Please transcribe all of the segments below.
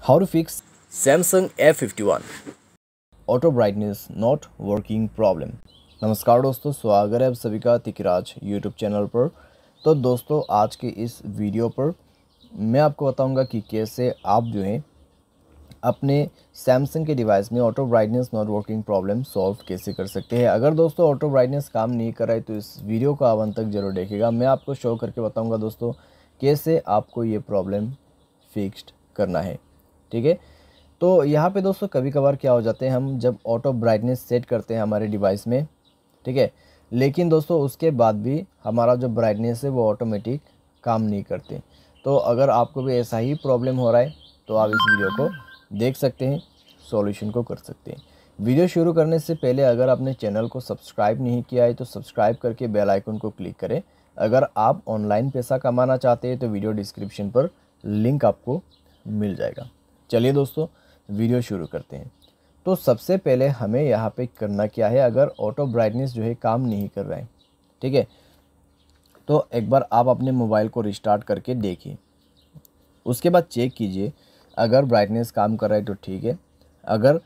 How to fix Samsung A51 auto brightness not working problem. नमस्कार दोस्तों, स्वागत है आप सभी का तिकराज यूट्यूब चैनल पर। तो दोस्तों, आज के इस वीडियो पर मैं आपको बताऊंगा कि कैसे आप जो है अपने सैमसंग के डिवाइस में auto brightness not working problem solve कैसे कर सकते हैं। अगर दोस्तों ऑटो ब्राइटनेस काम नहीं कर रहा है तो इस वीडियो को आप अंत तक जरूर देखिएगा। मैं आपको शो करके बताऊँगा दोस्तों कैसे आपको ये प्रॉब्लम फिक्स्ड करना है। ठीक है, तो यहाँ पे दोस्तों कभी कभार क्या हो जाते हैं, हम जब ऑटो ब्राइटनेस सेट करते हैं हमारे डिवाइस में, ठीक है, लेकिन दोस्तों उसके बाद भी हमारा जो ब्राइटनेस है वो ऑटोमेटिक काम नहीं करते। तो अगर आपको भी ऐसा ही प्रॉब्लम हो रहा है तो आप इस वीडियो को देख सकते हैं, सॉल्यूशन को कर सकते हैं। वीडियो शुरू करने से पहले अगर आपने चैनल को सब्सक्राइब नहीं किया है तो सब्सक्राइब करके बेल आइकन को क्लिक करें। अगर आप ऑनलाइन पैसा कमाना चाहते हैं तो वीडियो डिस्क्रिप्शन पर लिंक आपको मिल जाएगा। चलिए दोस्तों वीडियो शुरू करते हैं। तो सबसे पहले हमें यहाँ पे करना क्या है, अगर ऑटो ब्राइटनेस जो है काम नहीं कर रहा है, ठीक है, तो एक बार आप अपने मोबाइल को रिस्टार्ट करके देखिए। उसके बाद चेक कीजिए, अगर ब्राइटनेस काम कर रहा है तो ठीक है। अगर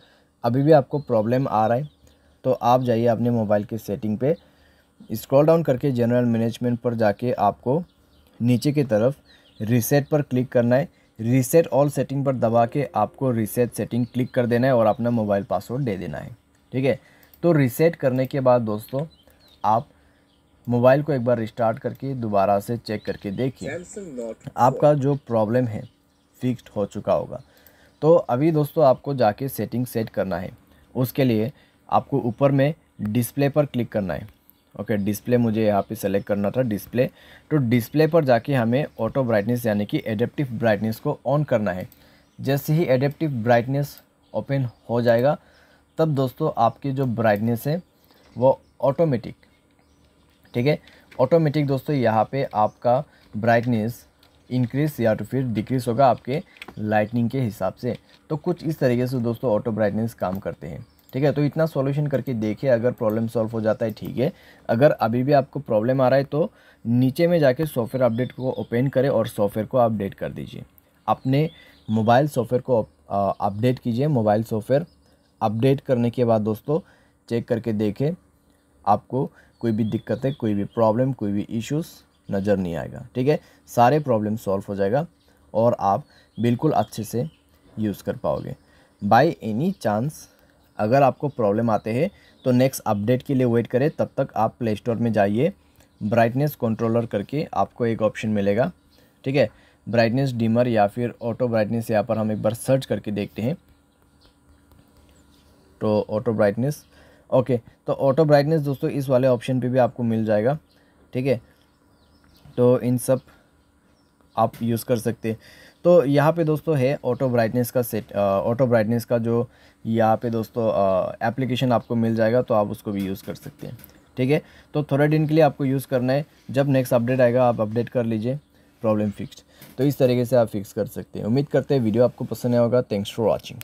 अभी भी आपको प्रॉब्लम आ रहा है तो आप जाइए अपने मोबाइल के सेटिंग पे, स्क्रॉल डाउन करके जनरल मैनेजमेंट पर जाके आपको नीचे की तरफ रीसेट पर क्लिक करना है। रीसेट ऑल सेटिंग पर दबा के आपको रीसेट सेटिंग क्लिक कर देना है और अपना मोबाइल पासवर्ड दे देना है। ठीक है, तो रीसेट करने के बाद दोस्तों आप मोबाइल को एक बार रिस्टार्ट करके दोबारा से चेक करके देखिए, आपका जो प्रॉब्लम है फिक्स्ड हो चुका होगा। तो अभी दोस्तों आपको जाके सेटिंग सेट करना है। उसके लिए आपको ऊपर में डिस्प्ले पर क्लिक करना है। ओके, डिस्प्ले मुझे यहाँ पे सेलेक्ट करना था, डिस्प्ले। तो डिस्प्ले पर जाके हमें ऑटो ब्राइटनेस यानी कि एडेप्टिव ब्राइटनेस को ऑन करना है। जैसे ही एडेप्टिव ब्राइटनेस ओपन हो जाएगा तब दोस्तों आपकी जो ब्राइटनेस है वो ऑटोमेटिक, ठीक है, ऑटोमेटिक दोस्तों यहाँ पे आपका ब्राइटनेस इंक्रीज या तो फिर डिक्रीज होगा आपके लाइटनिंग के हिसाब से। तो कुछ इस तरीके से दोस्तों ऑटो ब्राइटनेस काम करते हैं। ठीक है, तो इतना सॉल्यूशन करके देखिए, अगर प्रॉब्लम सॉल्व हो जाता है ठीक है। अगर अभी भी आपको प्रॉब्लम आ रहा है तो नीचे में जाके सॉफ्टवेयर अपडेट को ओपन करें और सॉफ्टवेयर को अपडेट कर दीजिए। अपने मोबाइल सॉफ्टवेयर को अपडेट कीजिए। मोबाइल सॉफ्टवेयर अपडेट करने के बाद दोस्तों चेक करके देखें, आपको कोई भी दिक्कत है, कोई भी प्रॉब्लम, कोई भी इश्यूज़ नज़र नहीं आएगा। ठीक है, सारे प्रॉब्लम सॉल्व हो जाएगा और आप बिल्कुल अच्छे से यूज़ कर पाओगे। बाय एनी चांस अगर आपको प्रॉब्लम आते हैं तो नेक्स्ट अपडेट के लिए वेट करें। तब तक आप प्ले स्टोर में जाइए, ब्राइटनेस कंट्रोलर करके आपको एक ऑप्शन मिलेगा। ठीक है, ब्राइटनेस डिमर या फिर ऑटो ब्राइटनेस, यहाँ पर हम एक बार सर्च करके देखते हैं। तो ऑटो ब्राइटनेस, ओके, तो ऑटो ब्राइटनेस दोस्तों इस वाले ऑप्शन पे भी आपको मिल जाएगा। ठीक है, तो इन सब आप यूज़ कर सकते हैं। तो यहाँ पे दोस्तों है ऑटो ब्राइटनेस का सेट, ऑटो ब्राइटनेस का जो यहाँ पे दोस्तों एप्लीकेशन आपको मिल जाएगा, तो आप उसको भी यूज़ कर सकते हैं। ठीक है, तो थोड़े दिन के लिए आपको यूज़ करना है, जब नेक्स्ट अपडेट आएगा आप अपडेट कर लीजिए, प्रॉब्लम फिक्स्ड। तो इस तरीके से आप फिक्स कर सकते हैं। उम्मीद करते हैं वीडियो आपको पसंद आया होगा। Thanks for watching.